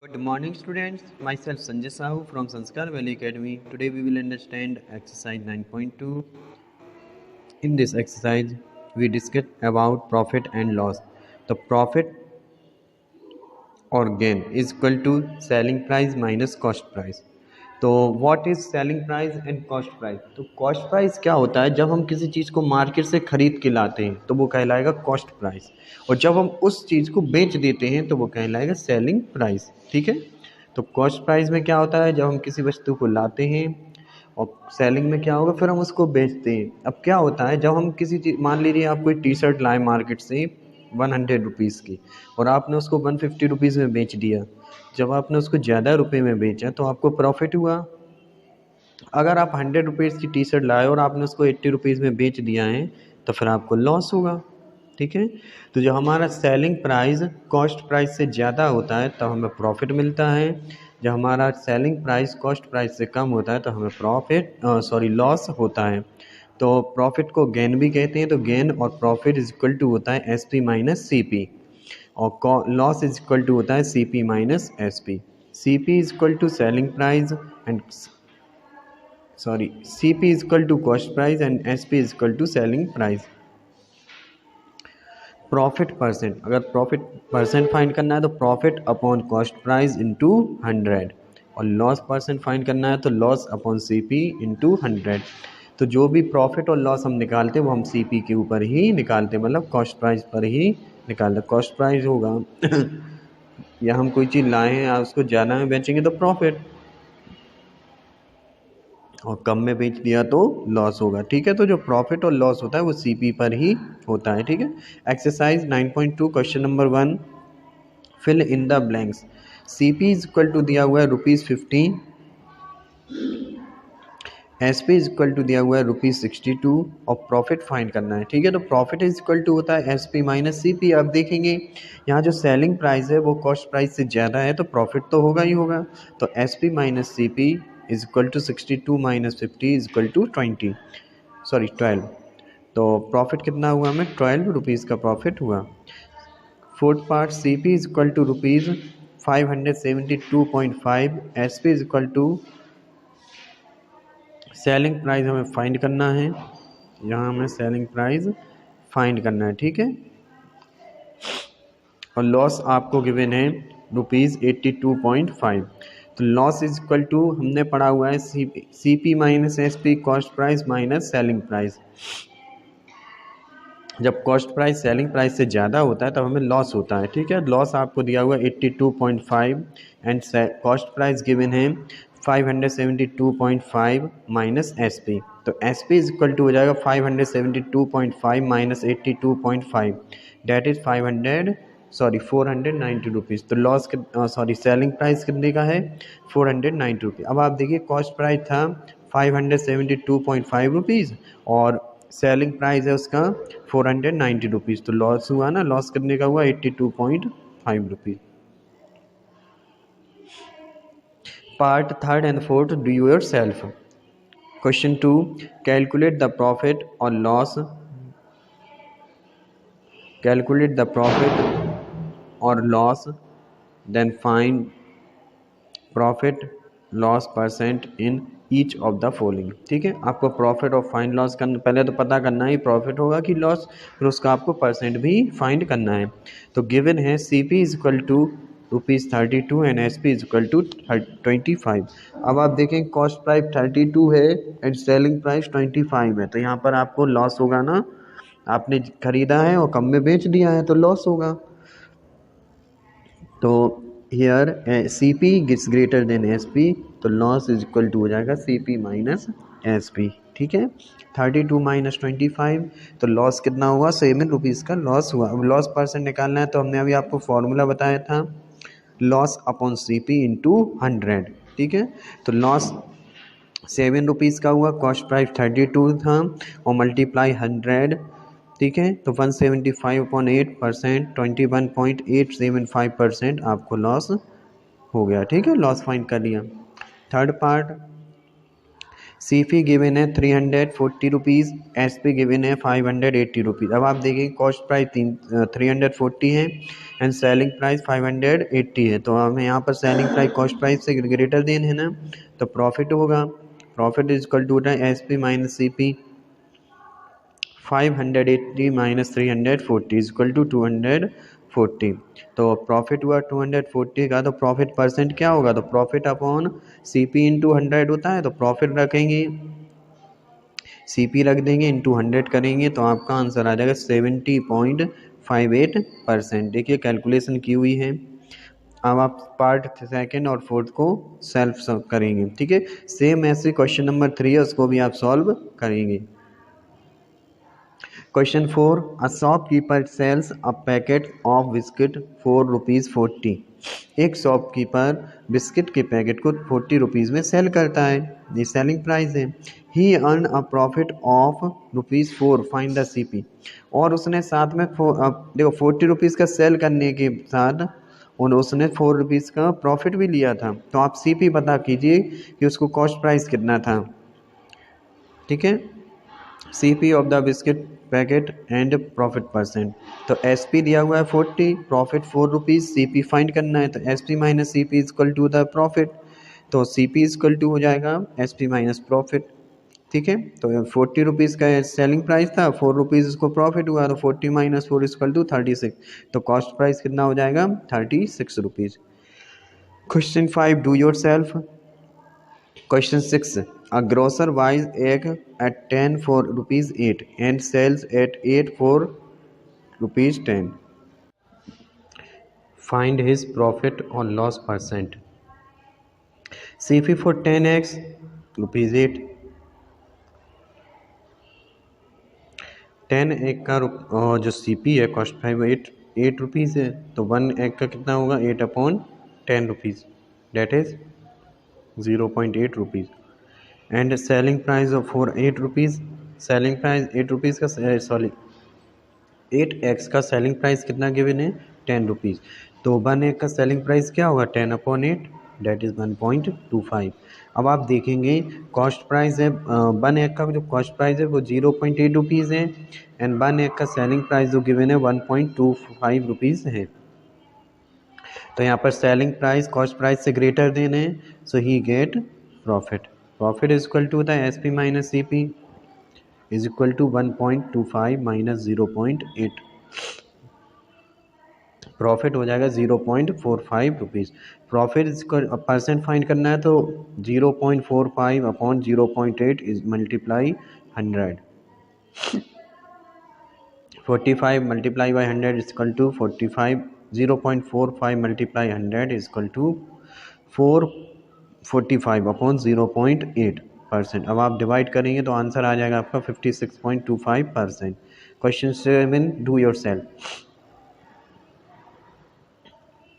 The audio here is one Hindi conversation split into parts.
Good morning students, myself Sanjay Sahu from Sanskar Valley Academy. Today we will understand exercise 9.2. In this exercise we discuss about profit and loss. The profit or gain is equal to selling price minus cost price. तो what is selling price and cost price. तो कॉस्ट प्राइस क्या होता है, जब हम किसी चीज़ को मार्केट से खरीद के लाते हैं तो वो कहलाएगा कॉस्ट प्राइस, और जब हम उस चीज़ को बेच देते हैं तो वो कहलाएगा सेलिंग प्राइस। ठीक है, तो कॉस्ट प्राइस में क्या होता है, जब हम किसी वस्तु को लाते हैं, और सेलिंग में क्या होगा, फिर हम उसको बेचते हैं। अब क्या होता है, जब हम किसी चीज़, मान लीजिए आप कोई टी शर्ट लाए मार्केट से 100 रुपीज़ की, और आपने उसको 150 रुपीज़ में बेच दिया। जब आपने उसको ज़्यादा रुपए में बेचा तो आपको प्रॉफिट हुआ। अगर आप 100 रुपीज़ की टी शर्ट लाए और आपने उसको 80 रुपीज़ में बेच दिया है तो फिर आपको लॉस होगा। ठीक है, तो जो हमारा सेलिंग प्राइस कॉस्ट प्राइस से ज़्यादा होता है तब हमें प्रॉफिट मिलता है। जब हमारा सेलिंग प्राइस कॉस्ट प्राइस से कम होता है तो हमें लॉस होता है। तो प्रॉफिट को गेन भी कहते हैं। तो गेन और प्रॉफिट इज इक्वल टू होता है SP माइनस CP, और लॉस इज इक्वल टू होता है CP minus SP। CP is equal to selling price and CP is equal to cost price and SP is equal to selling price. Profit percent, अगर प्रॉफिट परसेंट फाइंड करना है तो profit upon cost price into 100, और लॉस परसेंट फाइंड करना है तो लॉस अपॉन CP इंटू 100। तो जो भी प्रॉफिट और लॉस हम निकालते हैं वो हम CP के ऊपर ही निकालते हैं, मतलब कॉस्ट प्राइस पर ही निकालते। कॉस्ट प्राइस होगा या हम कोई चीज़ लाए हैं या उसको ज़्यादा में बेचेंगे तो प्रॉफिट, और कम में बेच दिया तो लॉस होगा। ठीक है, तो जो प्रॉफिट और लॉस होता है वो CP पर ही होता है। ठीक है, exercise 9.2 question number 1, fill in the blanks. CP is equal to दिया हुआ है ₹15, SP इज इक्वल टू दिया हुआ है ₹62, और प्रॉफिट फाइंड करना है। ठीक है, तो प्रॉफिट इज इक्वल टू होता है SP माइनस CP। अब देखेंगे यहाँ जो सेलिंग प्राइस है वो कॉस्ट प्राइस से ज़्यादा है तो प्रॉफिट तो होगा ही होगा। तो SP minus CP is equal to 62 minus 50 is equal to 12। तो प्रॉफिट कितना हुआ, हमें 12 रुपीज़ का प्रॉफिट हुआ। Fourth part, CP is equal to ₹572.5, SP is equal to selling price हमें फाइंड करना है। यहाँ हमें सेलिंग प्राइस फाइंड करना है। ठीक है, और लॉस आपको गिवन है ₹82.5। तो लॉस इज इक्वल टू, हमने पढ़ा हुआ है CP minus SP, cost price minus selling price. जब कॉस्ट प्राइस सेलिंग प्राइस से ज़्यादा होता है तब हमें लॉस होता है। ठीक है, लॉस आपको दिया हुआ है 82.5 एंड कॉस्ट प्राइस गिवन है 572.5 माइनस SP। तो SP इज इक्वल टू हो जाएगा 572.5 माइनस 82.5, डेट इज 490 रुपीज़। तो लॉस सेलिंग प्राइस कितने का है, 490 रुपीज़। अब आप देखिए कॉस्ट प्राइस था 572.5 रुपीज़ और सेलिंग प्राइस है उसका 490 रुपीज़। तो लॉस हुआ ना, लॉस कितने का हुआ, 82.5 rupees. Part third and fourth, do your self. Question 2, calculate the profit और लॉस, कैलकुलेट द प्रॉफिट और loss, then find profit loss percent in each of the following. ठीक है, आपको प्रॉफिट और फाइंड लॉस करना, पहले तो पता करना है प्रॉफिट होगा कि लॉस, फिर उसका आपको परसेंट भी फाइंड करना है। तो गिवन है CP is equal to ₹32 and SP is equal to 25। अब आप देखें कॉस्ट प्राइस 32 है एंड सेलिंग प्राइस 25 है, तो यहाँ पर आपको लॉस होगा ना, आपने खरीदा है और कम में बेच दिया है तो लॉस होगा। तो here CP Gits greater than SP, तो लॉस इज इक्वल टू हो जाएगा CP माइनस SP। ठीक है, 32 माइनस 25, तो लॉस कितना हुआ, 7 रुपीज़ का लॉस हुआ। अब लॉस परसेंट निकालना है तो हमने अभी आपको फॉर्मूला बताया था, लॉस अपॉन CP इंटू 100। ठीक है, तो लॉस 7 रुपीज़ का हुआ, कॉस्ट प्राइस 32 था, और मल्टीप्लाई 100। ठीक है, तो 175/8%, 21.875% आपको लॉस हो गया। ठीक है, लॉस फाइंड कर लिया। थर्ड पार्ट, CP गिवन है 340 रुपीज़, SP गिवन है 580 रुपीज़। अब आप देखेंगे कॉस्ट प्राइस 340 है एंड सेलिंग प्राइस 580 है, तो हमें यहाँ पर सेलिंग प्राइस कॉस्ट प्राइस से ग्रेटर देन है ना, तो प्रॉफिट होगा। Profit is equal to SP minus CP। 580 minus 340 is equal to 240। तो प्रॉफिट हुआ 240 का, तो प्रॉफिट परसेंट क्या होगा, तो प्रॉफिट अपॉन CP इंटू 100 होता है, तो प्रॉफिट रखेंगे, CP रख देंगे, इंटू 100 करेंगे, तो आपका आंसर आ जाएगा 70.58%। देखिए कैलकुलेशन की हुई है। अब आप पार्ट सेकंड और फोर्थ को सेल्फ करेंगे, ठीक है। सेम ऐसे क्वेश्चन नंबर 3 है, उसको भी आप सॉल्व करेंगे। Question 4. A shopkeeper sells a packet of biscuit for ₹40। एक शॉपकीपर बिस्किट के पैकेट को 40 रुपीज़ में सेल करता है, ये सेलिंग प्राइस है। He earn a profit of ₹4। Find the CP। और उसने साथ में देखो 40 रुपीज़ का सेल करने के साथ और उसने 4 रुपीज़ का प्रॉफिट भी लिया था, तो आप CP पता कीजिए कि उसको कॉस्ट प्राइस कितना था, ठीक है। CP of the biscuit packet and profit percent. तो SP दिया हुआ है 40, प्रॉफिट 4 रुपीज़, CP फाइंड करना है, तो SP minus CP is equal to the profit. तो CP इज इक्वल टू हो जाएगा SP माइनस प्रॉफिट, ठीक है। तो 40 रुपीज़ का सेलिंग प्राइस था, 4 रुपीज़ इसको प्रॉफिट हुआ, तो 40 माइनस 4 इज इक्वल टू 36। तो कॉस्ट प्राइस कितना हो जाएगा, 36 rupees. Question 5 do your self. Question 6. A grocer buys egg at 10 for ₹8 and sells at 8 for ₹10. Find his profit or loss percent. CP for 10 eggs ₹8। 10 egg का जो CP है कॉस्ट प्राइस 8 रुपीज़ है, तो 1 egg का कितना होगा, 8/10 rupees, that is 0.8 rupees. And selling price of for 8 rupees, selling price 8 rupees का सॉरी 8x का सेलिंग प्राइस कितना गिवन है, 10 रुपीज़। तो 1 egg का सेलिंग प्राइस क्या होगा, 10/8, डेट इज़ 1.25। अब आप देखेंगे कॉस्ट प्राइस है 1 egg का जो कॉस्ट प्राइस है वो 0.8 रुपीज़ है एंड 1 egg का सेलिंग प्राइस जो गिवन है 1.25 रुपीज़ है। तो यहाँ पर सेलिंग प्राइस कॉस्ट प्राइस से ग्रेटर देन है, so he get profit. Profit is equal to the SP minus CP is equal to 1.25 minus 0.8। Profit हो जाएगा 0.45 रुपीज़। प्रॉफिट इसको परसेंट फाइंड करना है, तो 0.45 upon 0.8 is multiply 100। 45 multiply by 100 is equal to 45। 0.45 multiply 100 is equal to 445 upon 0.8%। अब आप डिवाइड करेंगे तो आंसर आ जाएगा आपका 56.25%। Question 7 do your self.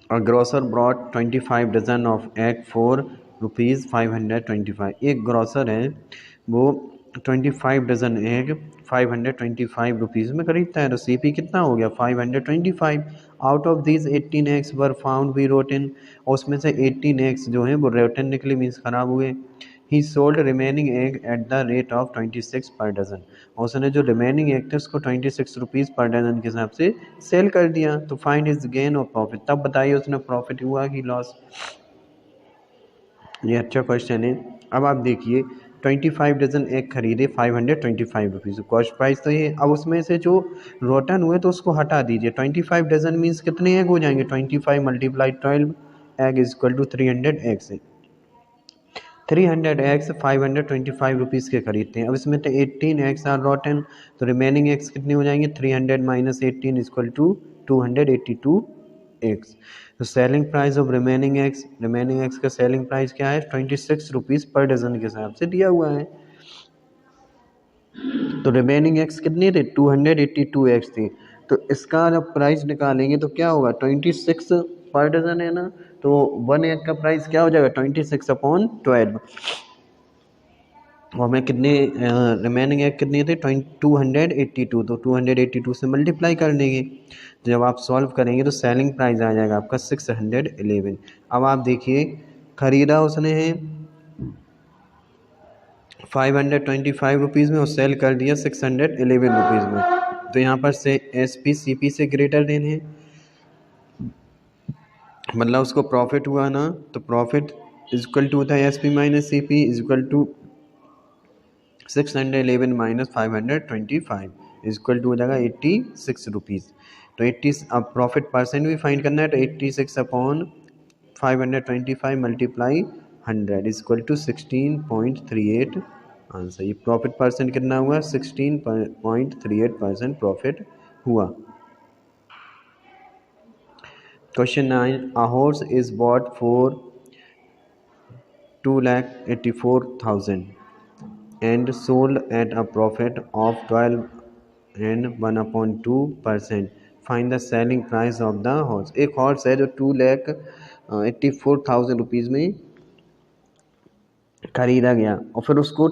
A grocer brought 25 dozen of egg for ₹525। एक ग्रोसर है वो 25 डजन एग 525 रुपीज़ में खरीदता है, तो CP कितना हो गया, 525। Out of these 18 eggs were found be rotten, और उसमें से 18 eggs जो हैं वो रोटन निकले, मीन्स ख़राब हुए। ही sold remaining egg at the rate of 26 पर डज़न, और उसने जो रिमेनिंग एग थे उसको 26 रुपीज़ पर डज़न के हिसाब से सेल कर दिया। तो फाइंड इज गेन और प्रॉफिट, तब बताइए उसने प्रॉफिट हुआ कि लॉस। ये अच्छा क्वेश्चन है। अब आप देखिए 25 डजन एग खरीदे 525 रुपीज़, कॉस्ट प्राइस तो ये। अब उसमें से जो रोटन हुए तो उसको हटा दीजिए। 25 डजन मीन्स कितने एग हो जाएंगे, 25 multiply 12 egg is equal to 300 eggs है। 300 एग्स 525 रुपीज़ के खरीदते हैं। अब इसमें तो 18 एग्स आर रोटन, तो रिमेनिंग एग्स कितने हो जाएंगे, 300 माइनस 18 इक्वल टू 282 एग्स। तो selling price of remaining eggs का सेलिंग प्राइस क्या है, 26 रुपीज़ पर डजन के हिसाब से दिया हुआ है। तो रिमेनिंग एग्स कितने थे, 282 एग्स थे। तो इसका जब प्राइस निकालेंगे तो क्या होगा, 26 पर डजन है ना, तो 1 एग का प्राइस क्या हो जाएगा, 26/12। और हमें कितने रिमेनिंग एग कितने थे, 282, तो 282 से मल्टीप्लाई कर देंगे। तो जब आप सॉल्व करेंगे तो सेलिंग प्राइस आ जाएगा आपका 611। अब आप देखिए खरीदा उसने है 525 रुपीज़ में और सेल कर दिया 611 रुपीज़ में। तो यहाँ पर से SP CP से ग्रेटर देन है, मतलब उसको प्रॉफिट हुआ ना, तो प्रॉफिट इज इक्वल टू होता है SP minus CP is equal to 611 minus 525 is equal to हो जाएगा 86 रुपीज़। तो 80, अब प्रॉफिट परसेंट भी फाइंड करना है, तो 86 upon 525 multiply 100 is equal to 16.38 answer. ये प्रॉफिट परसेंट कितना हुआ, 16.38% प्रॉफिट हुआ। Question 9, a horse is bought for 2,84,000 and sold at a profit of 12 and 1/2%. Find the selling price of the horse। एक हॉर्स है जो 2,84,000 रुपीज़ में खरीदा गया और फिर उसको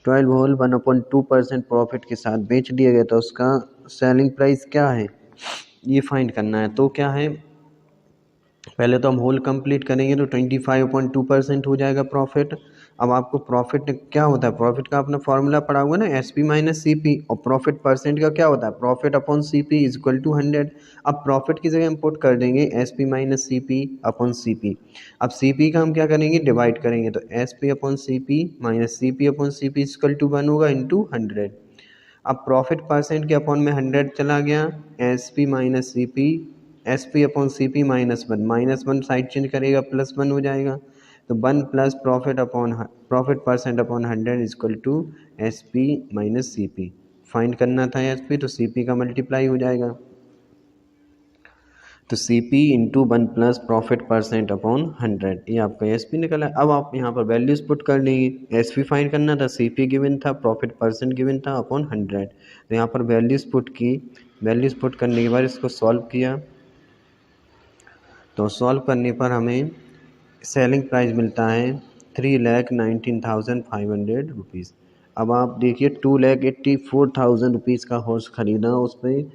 12/1/2% प्रॉफिट के साथ बेच दिया गया, तो उसका सेलिंग प्राइस क्या है ये फाइंड करना है। तो क्या है, पहले तो हम होल कंप्लीट करेंगे तो 25.2% हो जाएगा प्रॉफिट। अब आपको प्रॉफिट क्या होता है, प्रॉफिट का अपना फॉर्मूला पड़ा हुआ ना SP माइनस CP, और प्रॉफिट परसेंट का क्या होता है, profit upon CP is equal to 100। अब प्रॉफिट की जगह हम पुट कर देंगे SP minus CP upon CP। अब CP का हम क्या करेंगे, डिवाइड करेंगे, तो SP upon CP minus CP upon CP is equal to 1 होगा इंटू 100। अब प्रॉफिट परसेंट के अपॉन में 100 चला गया, SP minus CP SP upon CP -1 side change करेगा +1 हो जाएगा, तो 1 plus profit percent upon 100 is equal to SP minus CP। Find करना था SP, तो CP का मल्टीप्लाई हो जाएगा, तो CP into 1 plus profit percent upon 100, ये आपका SP निकला। अब आप यहाँ पर वैल्यूज पुट कर लेंगे, SP फाइंड करना था, CP गिवन था, प्रॉफिट परसेंट गिवन था अपॉन 100, तो यहाँ पर वैल्यूज पुट की। वैल्यूज पुट करने के बाद इसको सॉल्व किया, तो सॉल्व करने पर हमें सेलिंग प्राइस मिलता है 3,19,500 रुपीज़। अब आप देखिए 2,84,000 रुपीज़ का हॉर्स खरीदा, उस पर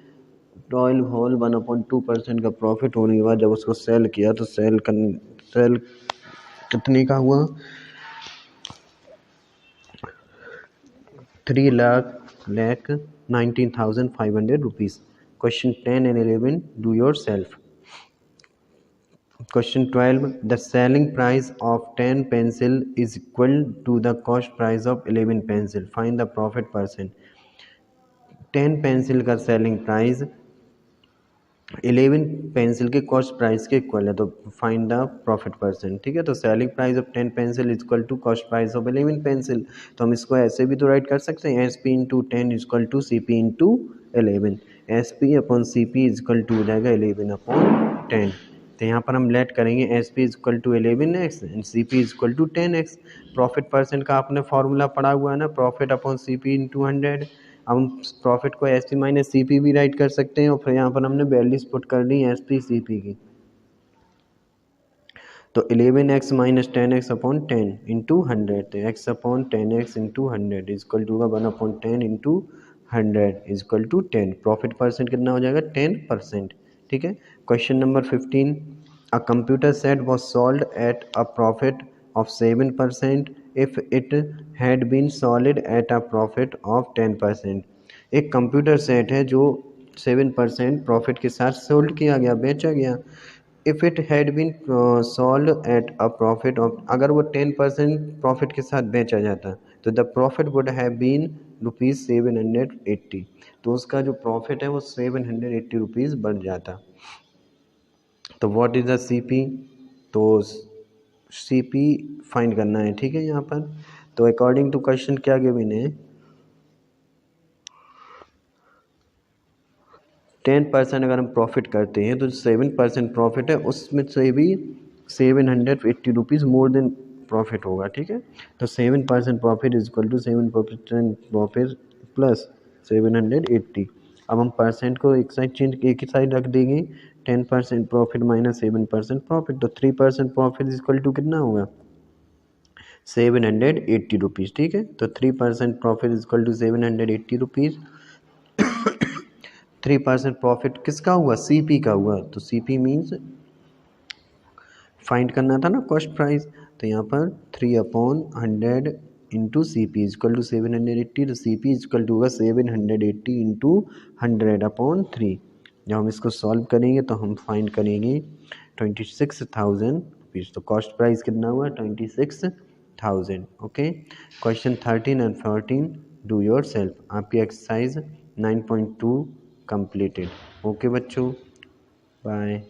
1/2% का प्रॉफिट होने के बाद जब उसको सेल किया तो सेल कितने का हुआ, 3,19,500 rupees. Question 10 and 11 do your self. Question 12, the selling price of 10 pencil is equal to the cost price of 11 pencil. Find the profit percent। 10 pencil का सेलिंग प्राइस 11 पेंसिल के कॉस्ट प्राइस के इक्वल है, तो फाइंड द प्रॉफिट परसेंट। ठीक है, तो selling price of 10 pencil is equal to cost price of 11 pencil. तो हम इसको ऐसे भी तो राइट कर सकते हैं, SP into 10 is equal to CP into 11। SP upon CP is equal to हो जाएगा 11 अपॉन 10। तो यहाँ पर हम लेट करेंगे SP is equal to 11x and CP is equal to 10x। Profit percent का आपने फॉर्मूला पड़ा हुआ है ना, प्रॉफिट अपॉन CP इंटू 100। हम प्रॉफिट को SP माइनस CP भी राइट कर सकते हैं, और फिर यहाँ पर हमने वैल्यूज पुट कर दी SP CP की, तो 11x minus 10x upon 10 into 100, तो x upon 10x into 100 is equal to 1/10 into 100 is equal to 10। Profit percent कितना हो जाएगा, 10%। ठीक है, question number 15, a computer set was sold at a profit of 7% if it had been sold at a profit of 10%। एक कंप्यूटर सेट है जो 7% प्रॉफिट के साथ सोल्ड किया गया, बेचा गया। If it had been sold at a profit of, अगर वो 10% प्रॉफिट के साथ बेचा जाता तो the profit would have been ₹780, तो उसका जो प्रॉफिट है वो 780 रुपीज़ बढ़ जाता। तो व्हाट इज़ द CP, तो CP फाइंड करना है। ठीक है, यहाँ पर तो अकॉर्डिंग टू क्वेश्चन क्या गिवन है, 10% अगर हम प्रॉफिट करते हैं तो 7% प्रॉफिट है, उसमें से भी 780 रुपीज़ मोर देन प्रॉफिट होगा। ठीक है, तो 7% profit is equal to 7% profit plus 780। अब हम परसेंट को एक ही साइड रख देंगे, 10% प्रॉफिट माइनस 7% प्रॉफिट, तो 3% प्रॉफिट इज इक्वल टू कितना होगा, 780 रुपीज़। ठीक है, तो 3% profit is equal to 780 rupees. 3% profit किसका हुआ, CP का हुआ, तो CP मीन्स फाइंड करना था ना कॉस्ट प्राइस, तो यहाँ पर 3/100 into C P is equal to 780, तो सी पी इजक्ल टू होगा 780 इंटू 100/3। जब हम इसको सॉल्व करेंगे तो हम फाइंड करेंगे 26,000 रुपीज़। तो कॉस्ट प्राइस कितना हुआ? 26,000। Okay, question 13 and 14 do your self. आपकी एक्सरसाइज 9.2 कंप्लीटेड। ओके बच्चों, बाय।